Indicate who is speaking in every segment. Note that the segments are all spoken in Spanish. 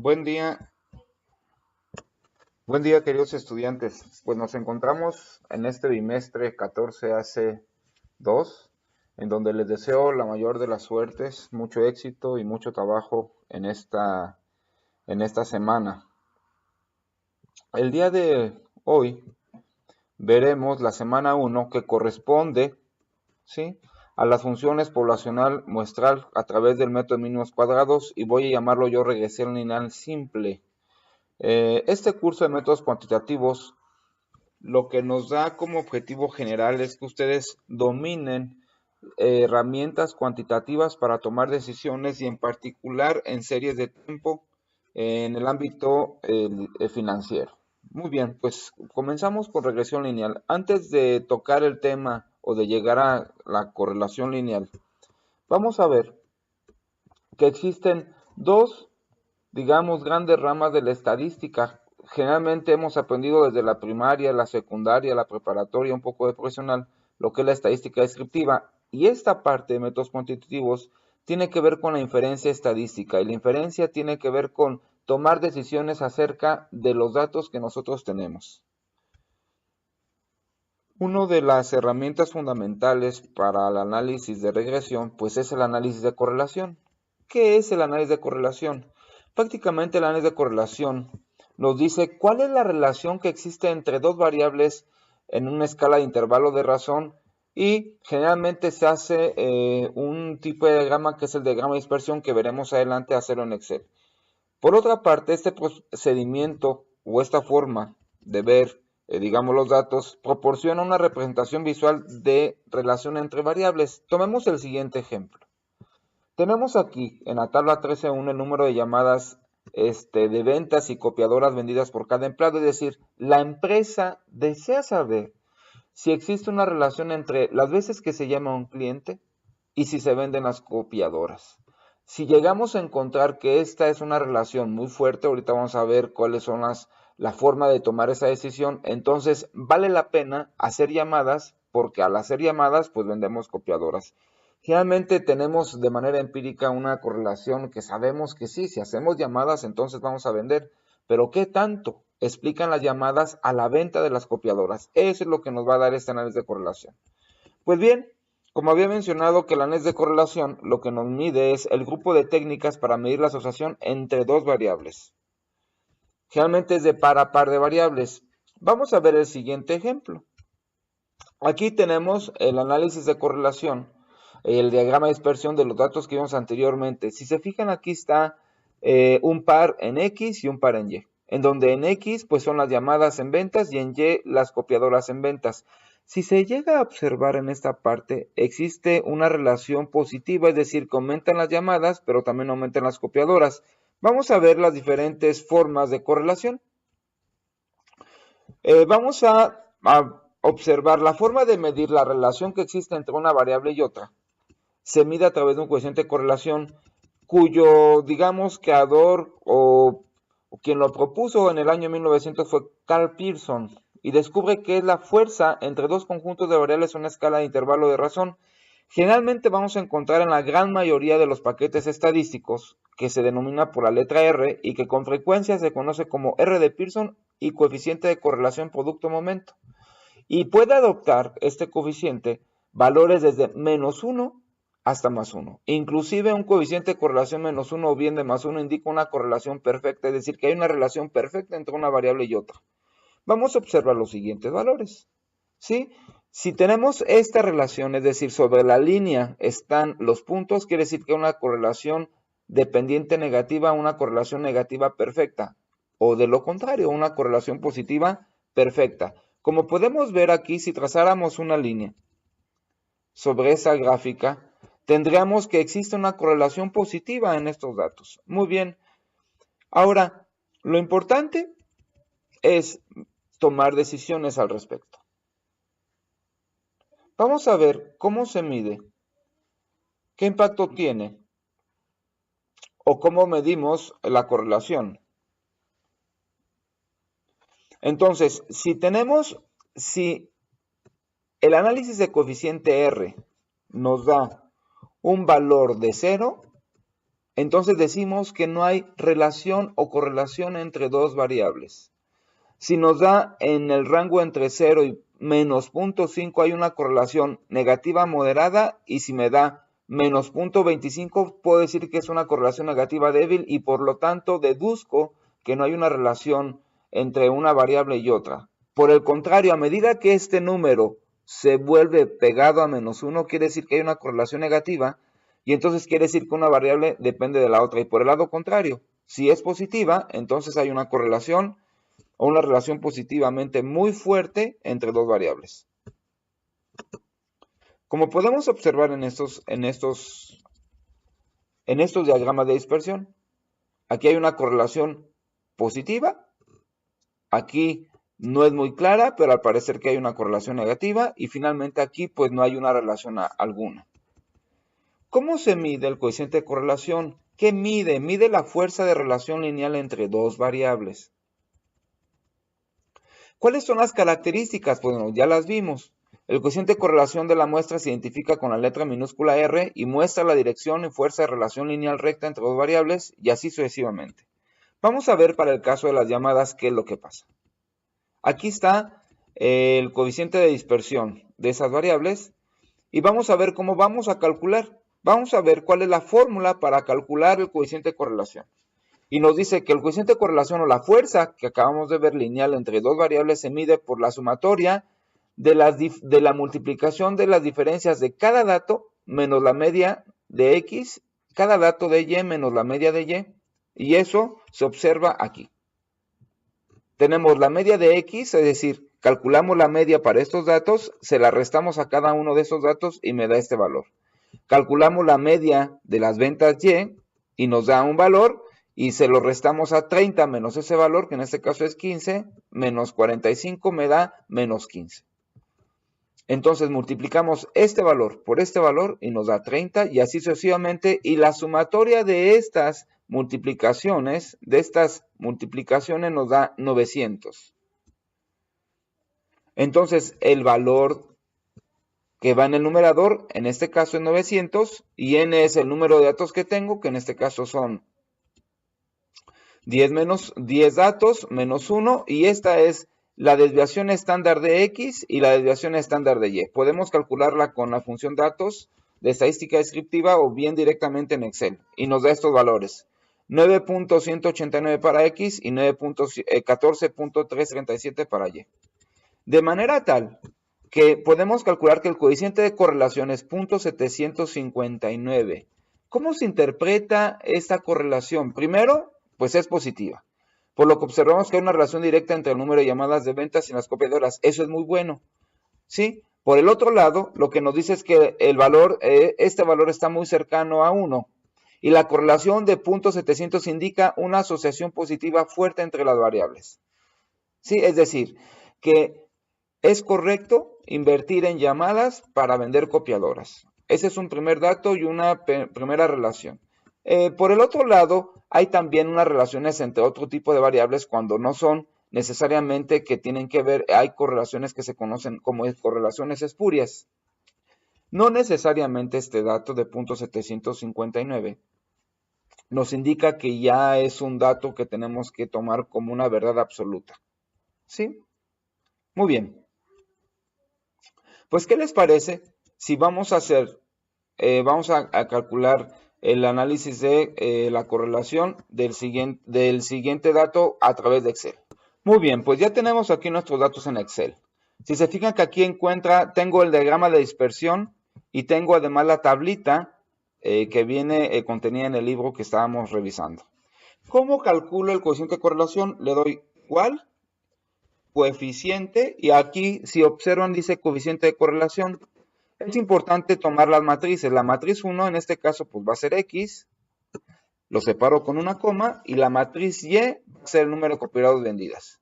Speaker 1: Buen día, buen día queridos estudiantes. Pues nos encontramos en este bimestre 14AC2, en donde les deseo la mayor de las suertes, mucho éxito y mucho trabajo en esta semana. El día de hoy veremos la semana 1 que corresponde, ¿sí?, a las funciones poblacional muestral a través del método de mínimos cuadrados y voy a llamarlo yo regresión lineal simple. Este curso de métodos cuantitativos lo que nos da como objetivo general es que ustedes dominen herramientas cuantitativas para tomar decisiones y en particular en series de tiempo en el ámbito financiero. Muy bien, pues comenzamos con regresión lineal. Antes de tocar el tema o de llegar a la correlación lineal, vamos a ver que existen dos, digamos, grandes ramas de la estadística. Generalmente hemos aprendido desde la primaria, la secundaria, la preparatoria, un poco de profesional, lo que es la estadística descriptiva. Y esta parte de métodos cuantitativos tiene que ver con la inferencia estadística. Y la inferencia tiene que ver con tomar decisiones acerca de los datos que nosotros tenemos. Una de las herramientas fundamentales para el análisis de regresión, pues es el análisis de correlación. ¿Qué es el análisis de correlación? Prácticamente el análisis de correlación nos dice cuál es la relación que existe entre dos variables en una escala de intervalo de razón y generalmente se hace un tipo de diagrama que es el diagrama de dispersión que veremos adelante hacerlo en Excel. Por otra parte, este procedimiento o esta forma de ver, digamos, los datos, proporciona una representación visual de relación entre variables. Tomemos el siguiente ejemplo. Tenemos aquí en la tabla 13.1 el número de llamadas de ventas y copiadoras vendidas por cada empleado, es decir, la empresa desea saber si existe una relación entre las veces que se llama a un cliente y si se venden las copiadoras. Si llegamos a encontrar que esta es una relación muy fuerte, ahorita vamos a ver cuáles son la forma de tomar esa decisión, entonces vale la pena hacer llamadas, porque al hacer llamadas pues vendemos copiadoras. Generalmente tenemos de manera empírica una correlación que sabemos que sí, si hacemos llamadas entonces vamos a vender, pero ¿qué tanto explican las llamadas a la venta de las copiadoras? Eso es lo que nos va a dar este análisis de correlación. Pues bien, como había mencionado que el análisis de correlación lo que nos mide es el grupo de técnicas para medir la asociación entre dos variables. Generalmente es de par a par de variables. Vamos a ver el siguiente ejemplo. Aquí tenemos el análisis de correlación, el diagrama de dispersión de los datos que vimos anteriormente. Si se fijan, aquí está un par en X y un par en Y, en donde en X pues son las llamadas en ventas y en Y las copiadoras en ventas. Si se llega a observar en esta parte, existe una relación positiva, es decir, que aumentan las llamadas, pero también aumentan las copiadoras. Vamos a ver las diferentes formas de correlación. Vamos a observar la forma de medir la relación que existe entre una variable y otra. Se mide a través de un coeficiente de correlación cuyo, digamos, creador o quien lo propuso en el año 1900 fue Carl Pearson y descubre que es la fuerza entre dos conjuntos de variables en una escala de intervalo de razón. Generalmente vamos a encontrar en la gran mayoría de los paquetes estadísticos que se denomina por la letra R y que con frecuencia se conoce como R de Pearson y coeficiente de correlación producto-momento. Y puede adoptar este coeficiente valores desde -1 hasta +1. Inclusive un coeficiente de correlación -1 o bien de +1 indica una correlación perfecta, es decir, que hay una relación perfecta entre una variable y otra. Vamos a observar los siguientes valores. ¿Sí? Si tenemos esta relación, es decir, sobre la línea están los puntos, quiere decir que hay una correlación dependiente negativa, una correlación negativa perfecta, o de lo contrario, una correlación positiva perfecta. Como podemos ver aquí, si trazáramos una línea sobre esa gráfica, tendríamos que existe una correlación positiva en estos datos. Muy bien. Ahora, lo importante es tomar decisiones al respecto. Vamos a ver cómo se mide, qué impacto tiene o cómo medimos la correlación. Entonces, si el análisis de coeficiente R nos da un valor de 0, entonces decimos que no hay relación o correlación entre dos variables. Si nos da en el rango entre 0 y menos 0.5 hay una correlación negativa moderada, y si me da menos 0.25 puedo decir que es una correlación negativa débil, y por lo tanto deduzco que no hay una relación entre una variable y otra. Por el contrario, a medida que este número se vuelve pegado a menos 1, quiere decir que hay una correlación negativa, y entonces quiere decir que una variable depende de la otra. Y por el lado contrario, si es positiva, entonces hay una correlación o una relación positivamente muy fuerte entre dos variables. Como podemos observar en estos diagramas de dispersión, aquí hay una correlación positiva, aquí no es muy clara, pero al parecer que hay una correlación negativa, y finalmente aquí pues no hay una relación alguna. ¿Cómo se mide el coeficiente de correlación? ¿Qué mide? Mide la fuerza de relación lineal entre dos variables. ¿Cuáles son las características? Bueno, ya las vimos. El coeficiente de correlación de la muestra se identifica con la letra minúscula R y muestra la dirección y fuerza de relación lineal recta entre dos variables, y así sucesivamente. Vamos a ver para el caso de las llamadas qué es lo que pasa. Aquí está el coeficiente de dispersión de esas variables, y vamos a ver cómo vamos a calcular. Vamos a ver cuál es la fórmula para calcular el coeficiente de correlación. Y nos dice que el coeficiente de correlación, o la fuerza que acabamos de ver lineal entre dos variables, se mide por la sumatoria de la multiplicación de las diferencias de cada dato menos la media de X, cada dato de Y menos la media de Y, y eso se observa aquí. Tenemos la media de X, es decir, calculamos la media para estos datos, se la restamos a cada uno de esos datos y me da este valor. Calculamos la media de las ventas y nos da un valor, y se lo restamos a 30 menos ese valor, que en este caso es 15, menos 45 me da menos 15. Entonces multiplicamos este valor por este valor y nos da 30, y así sucesivamente, y la sumatoria de estas multiplicaciones nos da 900. Entonces el valor que va en el numerador, en este caso es 900, y n es el número de datos que tengo, que en este caso son 10 datos menos 1, y esta es la desviación estándar de X y la desviación estándar de Y. Podemos calcularla con la función datos de estadística descriptiva o bien directamente en Excel, y nos da estos valores: 9.189 para X y 14.337 para Y. De manera tal que podemos calcular que el coeficiente de correlación es 0.759. ¿Cómo se interpreta esta correlación? Primero, pues es positiva, por lo que observamos que hay una relación directa entre el número de llamadas de ventas y las copiadoras. Eso es muy bueno, ¿sí? Por el otro lado, lo que nos dice es que este valor está muy cercano a 1, y la correlación de 0.700 indica una asociación positiva fuerte entre las variables, ¿sí? Es decir, que es correcto invertir en llamadas para vender copiadoras. Ese es un primer dato y una primera relación. Por el otro lado, hay también unas relaciones entre otro tipo de variables cuando no son necesariamente que tienen que ver, hay correlaciones que se conocen como correlaciones espurias. No necesariamente este dato de 0.759 nos indica que ya es un dato que tenemos que tomar como una verdad absoluta, ¿sí? Muy bien. Pues, ¿qué les parece si vamos a calcular el análisis de la correlación del siguiente dato a través de Excel? Muy bien, pues ya tenemos aquí nuestros datos en Excel. Si se fijan que aquí tengo el diagrama de dispersión y tengo además la tablita que viene contenida en el libro que estábamos revisando. ¿Cómo calculo el coeficiente de correlación? Le doy igual, coeficiente, y aquí si observan dice coeficiente de correlación. Es importante tomar las matrices. La matriz 1 en este caso pues va a ser X, lo separo con una coma, y la matriz Y va a ser el número de copiadoras vendidas.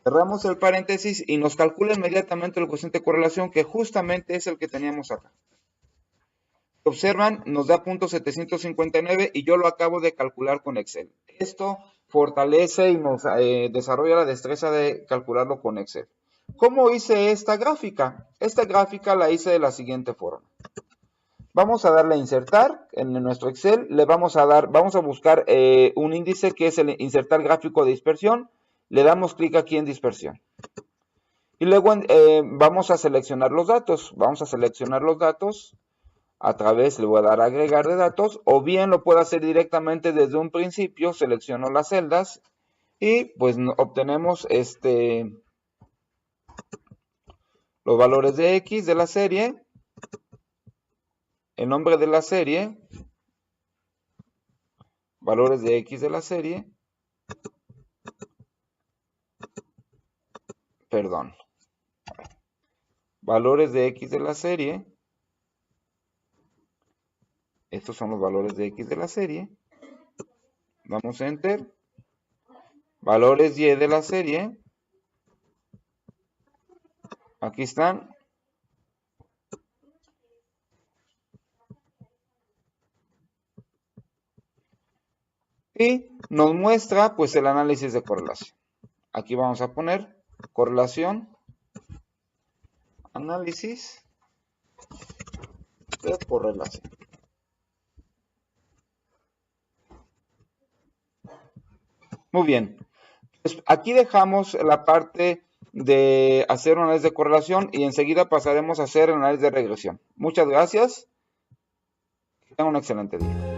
Speaker 1: Cerramos el paréntesis y nos calcula inmediatamente el coeficiente de correlación, que justamente es el que teníamos acá. Observan, nos da 0.759 y yo lo acabo de calcular con Excel. Esto fortalece y nos desarrolla la destreza de calcularlo con Excel. ¿Cómo hice esta gráfica? Esta gráfica la hice de la siguiente forma. Vamos a darle a insertar en nuestro Excel, vamos a buscar un índice que es el insertar gráfico de dispersión, le damos clic aquí en dispersión. Y luego vamos a seleccionar los datos, a través, le voy a dar a agregar de datos, o bien lo puedo hacer directamente desde un principio, selecciono las celdas y pues obtenemos los valores de X de la serie, el nombre de la serie, valores de X de la serie, valores de X de la serie, estos son los valores de X de la serie, damos Enter, valores Y de la serie, aquí están, y nos muestra pues el análisis de correlación. Aquí vamos a poner correlación, análisis de correlación. Muy bien, pues aquí dejamos la parte de hacer un análisis de correlación y enseguida pasaremos a hacer un análisis de regresión. Muchas gracias, que tengan un excelente día.